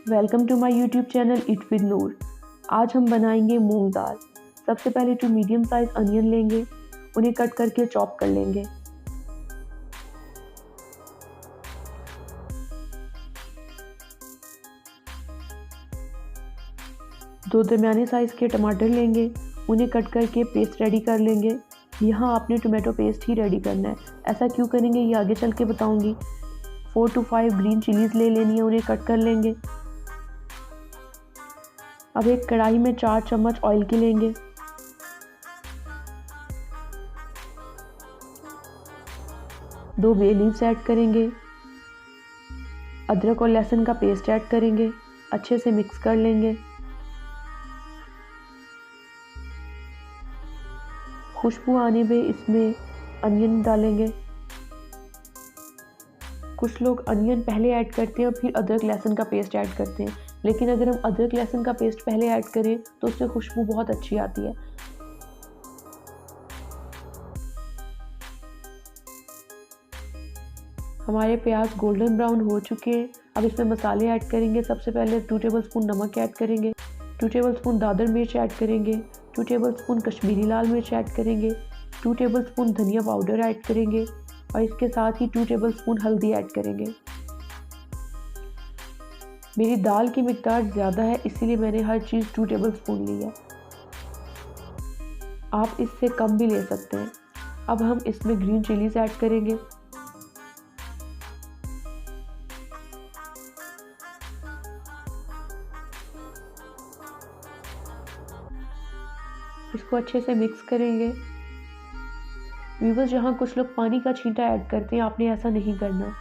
Welcome to my YouTube channel eat with Noor. आज हम बनाएंगे मूंग दाल। सबसे पहले 2 मीडियम साइज अनियन लेंगे, उन्हें कट करके चॉप कर लेंगे। दो दरमियाने साइज के टमाटर लेंगे, उन्हें कट करके पेस्ट रेडी कर लेंगे। यहाँ आपने टोमेटो पेस्ट ही रेडी करना है। ऐसा क्यों करेंगे ये आगे चल के बताऊंगी। 4 to 5 ग्रीन चिलीज ले लेनी है, उन्हें कट कर लेंगे। अब एक कढ़ाई में 4 चम्मच ऑयल की लेंगे। दो बे लीव्स ऐड करेंगे। अदरक और लहसुन का पेस्ट ऐड करेंगे, अच्छे से मिक्स कर लेंगे। खुशबू आने पे इसमें अनियन डालेंगे। कुछ लोग अनियन पहले ऐड करते हैं और फिर अदरक लहसुन का पेस्ट ऐड करते हैं, लेकिन अगर हम अदरक लहसुन का पेस्ट पहले ऐड करें तो उससे खुशबू बहुत अच्छी आती है। हमारे प्याज गोल्डन ब्राउन हो चुके हैं। अब इसमें मसाले ऐड करेंगे। सबसे पहले 2 टेबलस्पून नमक ऐड करेंगे, 2 टेबलस्पून दादर मिर्च ऐड करेंगे, 2 टेबलस्पून कश्मीरी लाल मिर्च ऐड करेंगे, 2 टेबलस्पून धनिया पाउडर ऐड करेंगे और इसके साथ ही 2 टेबलस्पून हल्दी ऐड करेंगे। मेरी दाल की मिकदार ज़्यादा है, इसीलिए मैंने हर चीज़ 2 टेबलस्पून ली है। आप इससे कम भी ले सकते हैं। अब हम इसमें ग्रीन चिलीज ऐड करेंगे। इसको अच्छे से मिक्स करेंगे। व्यूअर्स, जहाँ कुछ लोग पानी का छींटा ऐड करते हैं, आपने ऐसा नहीं करना।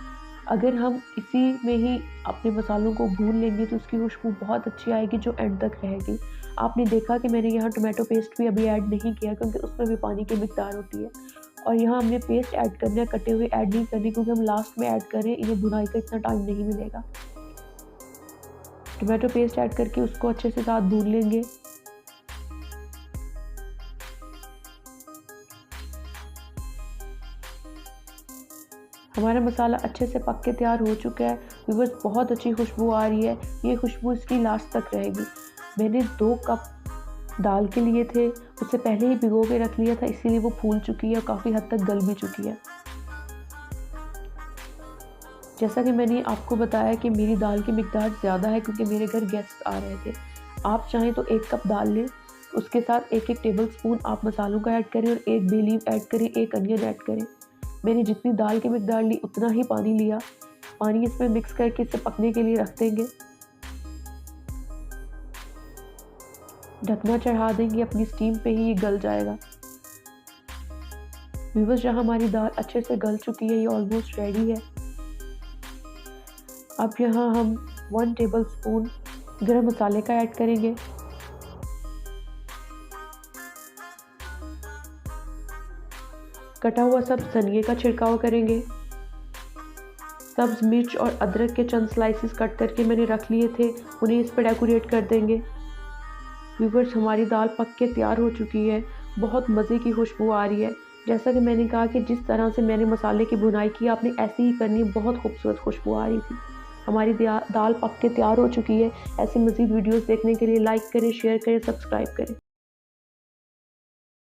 अगर हम इसी में ही अपने मसालों को भून लेंगे तो उसकी खुशबू बहुत अच्छी आएगी जो एंड तक रहेगी। आपने देखा कि मैंने यहाँ टोमेटो पेस्ट भी अभी ऐड नहीं किया क्योंकि उसमें भी पानी की मिकदार होती है। और यहाँ हमने पेस्ट ऐड करना है, कटे हुए ऐड नहीं करने, क्योंकि हम लास्ट में ऐड करें, इन्हें भुनाई का इतना टाइम नहीं मिलेगा। टोमेटो पेस्ट ऐड करके उसको अच्छे से साथ भून लेंगे। हमारा मसाला अच्छे से पक के तैयार हो चुका है। व्यूअर्स, बहुत अच्छी खुशबू आ रही है। ये खुशबू इसकी लास्ट तक रहेगी। मैंने 2 कप दाल के लिए थे, उससे पहले ही भिगो के रख लिया था, इसीलिए वो फूल चुकी है और काफ़ी हद तक गल भी चुकी है। जैसा कि मैंने आपको बताया कि मेरी दाल की मिकदार ज़्यादा है क्योंकि मेरे घर गेस्ट आ रहे थे। आप चाहें तो 1 कप दाल लें, उसके साथ 1-1 टेबल स्पून आप मसालों का ऐड करें और 1 बे लीफ ऐड करें, 1 अनियन ऐड करें। मैंने जितनी दाल की मिकदार ली उतना ही पानी लिया। पानी इसमें मिक्स करके इसे पकने के लिए रख देंगे। ढकना चढ़ा देंगे, अपनी स्टीम पे ही ये गल जाएगा। व्यूअर्स, जहाँ हमारी दाल अच्छे से गल चुकी है, ये ऑलमोस्ट रेडी है। अब यहाँ हम 1 टेबल स्पून गरम मसाले का ऐड करेंगे। कटा हुआ सब्ज़ धनिए का छिड़काव करेंगे। सब्ज़ मिर्च और अदरक के चंद स्लाइसेस कट करके मैंने रख लिए थे, उन्हें इस पर डेकोरेट कर देंगे। व्यूअर्स, हमारी दाल पक के तैयार हो चुकी है। बहुत मज़े की खुशबू आ रही है। जैसा कि मैंने कहा कि जिस तरह से मैंने मसाले की भुनाई की, आपने ऐसी ही करनी है। बहुत खूबसूरत खुशबू आ रही थी। हमारी दाल पक के तैयार हो चुकी है। ऐसी मज़ीद वीडियोज़ देखने के लिए लाइक करें, शेयर करें, सब्सक्राइब करें।